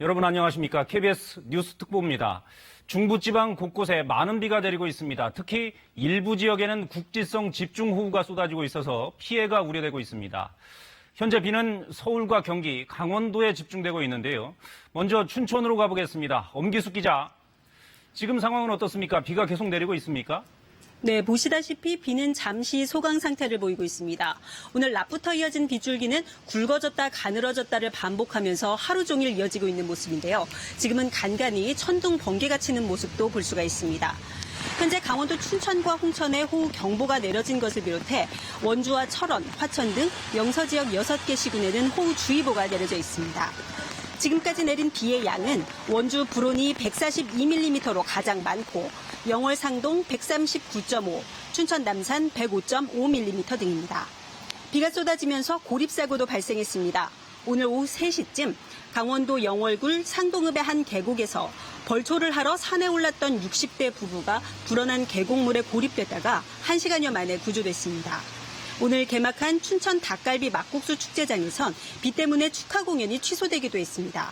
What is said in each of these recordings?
여러분 안녕하십니까? KBS 뉴스 특보입니다. 중부지방 곳곳에 많은 비가 내리고 있습니다. 특히 일부 지역에는 국지성 집중호우가 쏟아지고 있어서 피해가 우려되고 있습니다. 현재 비는 서울과 경기, 강원도에 집중되고 있는데요. 먼저 춘천으로 가보겠습니다. 엄기숙 기자, 지금 상황은 어떻습니까? 비가 계속 내리고 있습니까? 네, 보시다시피 비는 잠시 소강 상태를 보이고 있습니다. 오늘 낮부터 이어진 빗줄기는 굵어졌다 가늘어졌다를 반복하면서 하루 종일 이어지고 있는 모습인데요. 지금은 간간히 천둥 번개가 치는 모습도 볼 수가 있습니다. 현재 강원도 춘천과 홍천에 호우 경보가 내려진 것을 비롯해 원주와 철원, 화천 등 영서 지역 6개 시군에는 호우주의보가 내려져 있습니다. 지금까지 내린 비의 양은 원주 불온이 142mm로 가장 많고 영월 상동 139.5, 춘천 남산 105.5mm 등입니다. 비가 쏟아지면서 고립사고도 발생했습니다. 오늘 오후 3시쯤 강원도 영월굴 상동읍의 한 계곡에서 벌초를 하러 산에 올랐던 60대 부부가 불어난 계곡물에 고립됐다가 1시간여 만에 구조됐습니다. 오늘 개막한 춘천 닭갈비 막국수 축제장에선 비 때문에 축하 공연이 취소되기도 했습니다.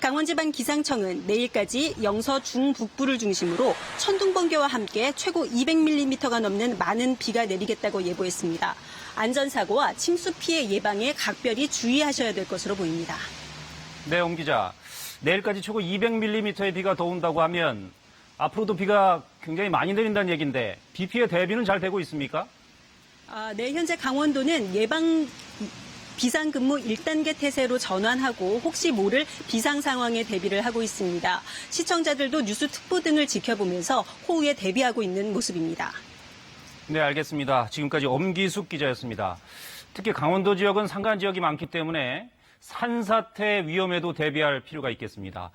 강원지방기상청은 내일까지 영서 중북부를 중심으로 천둥번개와 함께 최고 200mm가 넘는 많은 비가 내리겠다고 예보했습니다. 안전사고와 침수 피해 예방에 각별히 주의하셔야 될 것으로 보입니다. 네, 엄 기자. 내일까지 최고 200mm의 비가 더 온다고 하면 앞으로도 비가 굉장히 많이 내린다는 얘기인데 비 피해 대비는 잘 되고 있습니까? 네, 현재 강원도는 비상근무 1단계 태세로 전환하고 혹시 모를 비상 상황에 대비를 하고 있습니다. 시청자들도 뉴스 특보 등을 지켜보면서 호우에 대비하고 있는 모습입니다. 네, 알겠습니다. 지금까지 엄기숙 기자였습니다. 특히 강원도 지역은 산간 지역이 많기 때문에 산사태 위험에도 대비할 필요가 있겠습니다.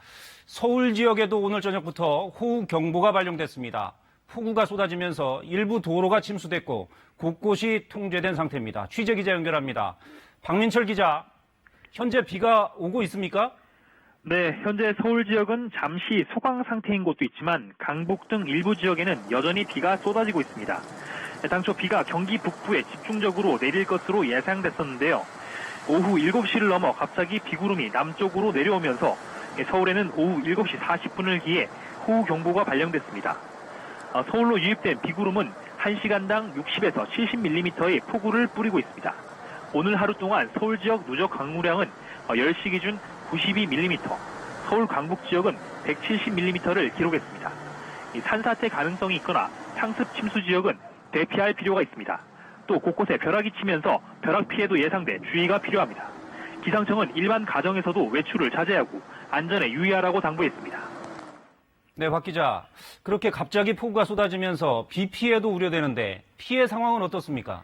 서울 지역에도 오늘 저녁부터 호우 경보가 발령됐습니다. 폭우가 쏟아지면서 일부 도로가 침수됐고 곳곳이 통제된 상태입니다. 취재 기자 연결합니다. 박민철 기자, 현재 비가 오고 있습니까? 네, 현재 서울 지역은 잠시 소강 상태인 곳도 있지만 강북 등 일부 지역에는 여전히 비가 쏟아지고 있습니다. 당초 비가 경기 북부에 집중적으로 내릴 것으로 예상됐었는데요. 오후 7시를 넘어 갑자기 비구름이 남쪽으로 내려오면서 서울에는 오후 7시 40분을 기해 호우 경보가 발령됐습니다. 서울로 유입된 비구름은 1시간당 60에서 70mm의 폭우를 뿌리고 있습니다. 오늘 하루 동안 서울 지역 누적 강우량은 10시 기준 92mm, 서울 강북 지역은 170mm를 기록했습니다. 산사태 가능성이 있거나 상습 침수 지역은 대피할 필요가 있습니다. 또 곳곳에 벼락이 치면서 벼락 피해도 예상돼 주의가 필요합니다. 기상청은 일반 가정에서도 외출을 자제하고 안전에 유의하라고 당부했습니다. 네, 박 기자. 그렇게 갑자기 폭우가 쏟아지면서 비 피해도 우려되는데 피해 상황은 어떻습니까?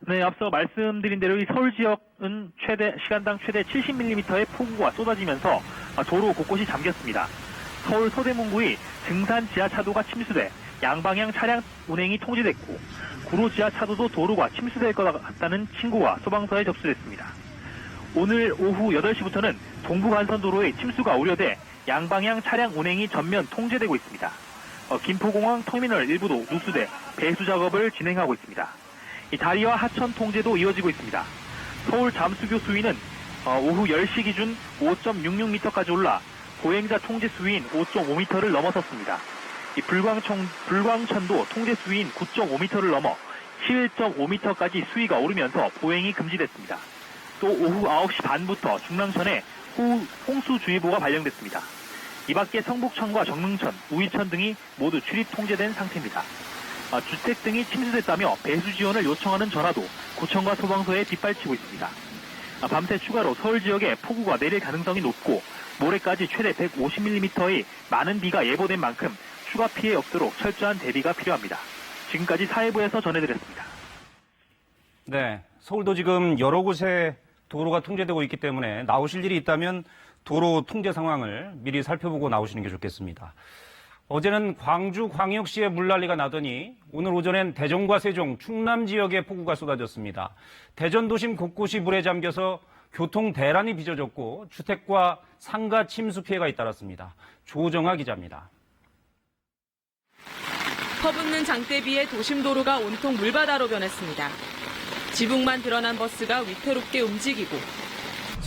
네, 앞서 말씀드린 대로 이 서울 지역은 시간당 최대 70mm의 폭우가 쏟아지면서 도로 곳곳이 잠겼습니다. 서울 서대문구의 증산 지하차도가 침수돼 양방향 차량 운행이 통제됐고 구로 지하차도도 도로가 침수될 것 같다는 신고가 소방서에 접수됐습니다. 오늘 오후 8시부터는 동부간선도로의 침수가 우려돼 양방향 차량 운행이 전면 통제되고 있습니다. 김포공항 터미널 일부도 누수돼 배수 작업을 진행하고 있습니다. 이 다리와 하천 통제도 이어지고 있습니다. 서울 잠수교 수위는 오후 10시 기준 5.66m까지 올라 보행자 통제 수위인 5.5m를 넘어섰습니다. 이 불광천도 통제 수위인 9.5m를 넘어 11.5m까지 수위가 오르면서 보행이 금지됐습니다. 또 오후 9시 반부터 중랑천에 홍수주의보가 발령됐습니다. 이 밖에 성북천과 정릉천, 우이천 등이 모두 출입 통제된 상태입니다. 주택 등이 침수됐다며 배수 지원을 요청하는 전화도 구청과 소방서에 빗발치고 있습니다. 밤새 추가로 서울 지역에 폭우가 내릴 가능성이 높고 모레까지 최대 150mm의 많은 비가 예보된 만큼 추가 피해 없도록 철저한 대비가 필요합니다. 지금까지 사회부에서 전해드렸습니다. 네, 서울도 지금 여러 곳에 도로가 통제되고 있기 때문에 나오실 일이 있다면 도로 통제 상황을 미리 살펴보고 나오시는 게 좋겠습니다. 어제는 광주 광역시에 물난리가 나더니 오늘 오전엔 대전과 세종, 충남 지역에 폭우가 쏟아졌습니다. 대전 도심 곳곳이 물에 잠겨서 교통 대란이 빚어졌고 주택과 상가 침수 피해가 잇따랐습니다. 조정아 기자입니다. 퍼붓는 장대비에 도심도로가 온통 물바다로 변했습니다. 지붕만 드러난 버스가 위태롭게 움직이고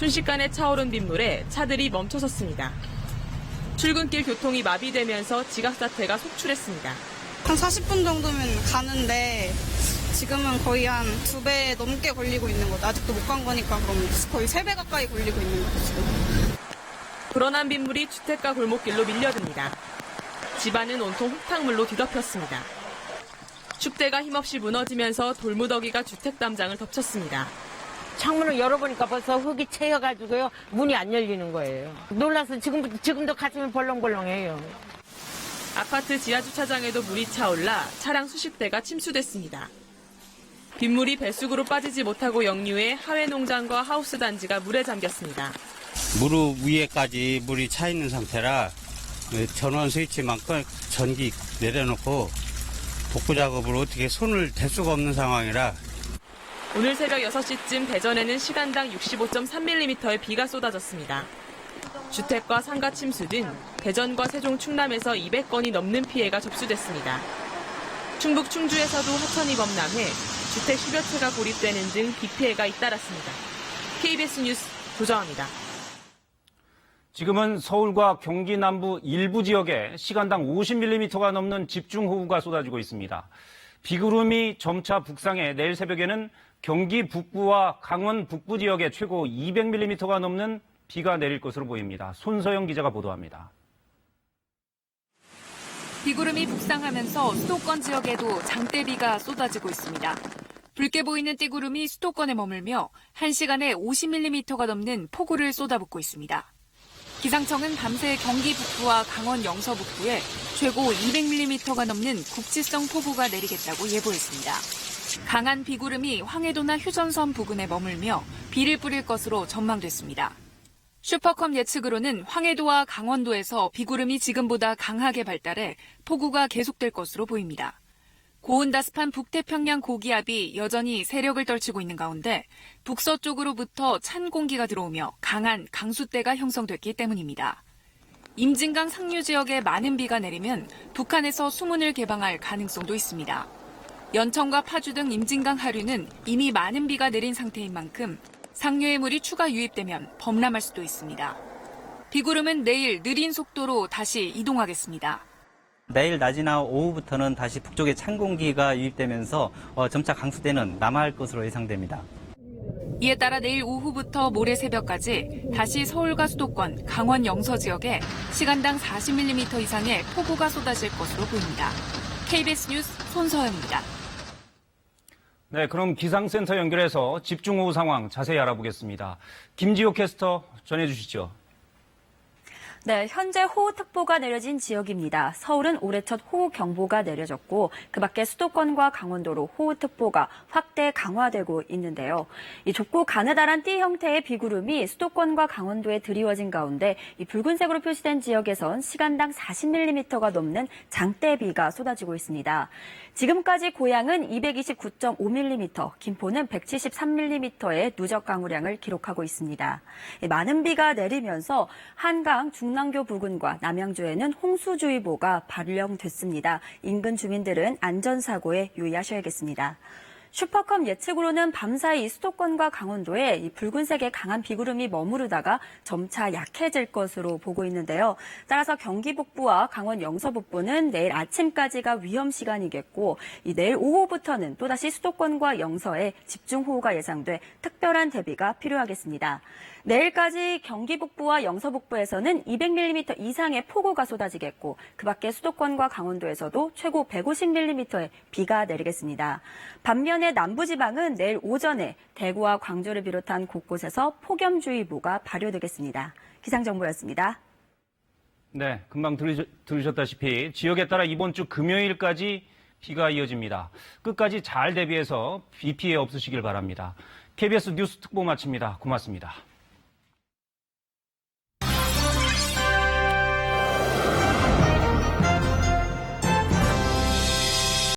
순식간에 차오른 빗물에 차들이 멈춰섰습니다. 출근길 교통이 마비되면서 지각 사태가 속출했습니다. 한 40분 정도면 가는데 지금은 거의 한 2배 넘게 걸리고 있는 거죠. 아직도 못 간 거니까 그럼 거의 3배 가까이 걸리고 있는 거죠, 지금. 불어난 빗물이 주택가 골목길로 밀려듭니다. 집안은 온통 흙탕물로 뒤덮였습니다. 축대가 힘없이 무너지면서 돌무더기가 주택 담장을 덮쳤습니다. 창문을 열어보니까 벌써 흙이 채여가지고요. 문이 안 열리는 거예요. 놀라서 지금도 가슴이 벌렁벌렁해요. 아파트 지하주차장에도 물이 차올라 차량 수십 대가 침수됐습니다. 빗물이 뱃속으로 빠지지 못하고 역류해 하회 농장과 하우스 단지가 물에 잠겼습니다. 무릎 위에까지 물이 차 있는 상태라 전원 스위치만큼 전기 내려놓고 복구 작업을 어떻게 손을 댈 수가 없는 상황이라 오늘 새벽 6시쯤 대전에는 시간당 65.3mm의 비가 쏟아졌습니다. 주택과 상가 침수 등 대전과 세종, 충남에서 200건이 넘는 피해가 접수됐습니다. 충북 충주에서도 하천이 범람해 주택 10여 채가 고립되는 등 비 피해가 잇따랐습니다. KBS 뉴스 조정아입니다. 지금은 서울과 경기 남부 일부 지역에 시간당 50mm가 넘는 집중호우가 쏟아지고 있습니다. 비구름이 점차 북상해 내일 새벽에는 경기 북부와 강원 북부 지역에 최고 200mm가 넘는 비가 내릴 것으로 보입니다. 손서영 기자가 보도합니다. 비구름이 북상하면서 수도권 지역에도 장대비가 쏟아지고 있습니다. 붉게 보이는 띠구름이 수도권에 머물며 1시간에 50mm가 넘는 폭우를 쏟아붓고 있습니다. 기상청은 밤새 경기 북부와 강원 영서 북부에 최고 200mm가 넘는 국지성 폭우가 내리겠다고 예보했습니다. 강한 비구름이 황해도나 휴전선 부근에 머물며 비를 뿌릴 것으로 전망됐습니다. 슈퍼컴 예측으로는 황해도와 강원도에서 비구름이 지금보다 강하게 발달해 폭우가 계속될 것으로 보입니다. 고온다습한 북태평양 고기압이 여전히 세력을 떨치고 있는 가운데 북서쪽으로부터 찬 공기가 들어오며 강한 강수대가 형성됐기 때문입니다. 임진강 상류 지역에 많은 비가 내리면 북한에서 수문을 개방할 가능성도 있습니다. 연천과 파주 등 임진강 하류는 이미 많은 비가 내린 상태인 만큼 상류의 물이 추가 유입되면 범람할 수도 있습니다. 비구름은 내일 느린 속도로 다시 이동하겠습니다. 내일 낮이나 오후부터는 다시 북쪽에 찬 공기가 유입되면서 점차 강수대는 남하할 것으로 예상됩니다. 이에 따라 내일 오후부터 모레 새벽까지 다시 서울과 수도권, 강원 영서 지역에 시간당 40mm 이상의 폭우가 쏟아질 것으로 보입니다. KBS 뉴스 손서영입니다. 네, 그럼 기상센터 연결해서 집중호우 상황 자세히 알아보겠습니다. 김지호 캐스터 전해주시죠. 네, 현재 호우특보가 내려진 지역입니다. 서울은 올해 첫 호우경보가 내려졌고 그 밖에 수도권과 강원도로 호우특보가 확대 강화되고 있는데요. 이 좁고 가느다란 띠 형태의 비구름이 수도권과 강원도에 드리워진 가운데 이 붉은색으로 표시된 지역에선 시간당 40mm가 넘는 장대비가 쏟아지고 있습니다. 지금까지 고양은 229.5mm, 김포는 173mm의 누적 강우량을 기록하고 있습니다. 많은 비가 내리면서 한강, 중랑교 부근과 남양주에는 홍수주의보가 발령됐습니다. 인근 주민들은 안전사고에 유의하셔야겠습니다. 슈퍼컴 예측으로는 밤사이 수도권과 강원도에 이 붉은색의 강한 비구름이 머무르다가 점차 약해질 것으로 보고 있는데요. 따라서 경기 북부와 강원 영서 북부는 내일 아침까지가 위험 시간이겠고 이 내일 오후부터는 또다시 수도권과 영서에 집중호우가 예상돼 특별한 대비가 필요하겠습니다. 내일까지 경기 북부와 영서 북부에서는 200mm 이상의 폭우가 쏟아지겠고 그 밖에 수도권과 강원도에서도 최고 150mm의 비가 내리겠습니다. 반면에 남부지방은 내일 오전에 대구와 광주를 비롯한 곳곳에서 폭염주의보가 발효되겠습니다. 기상정보였습니다. 네, 금방 들으셨다시피 지역에 따라 이번 주 금요일까지 비가 이어집니다. 끝까지 잘 대비해서 비 피해 없으시길 바랍니다. KBS 뉴스 특보 마칩니다. 고맙습니다.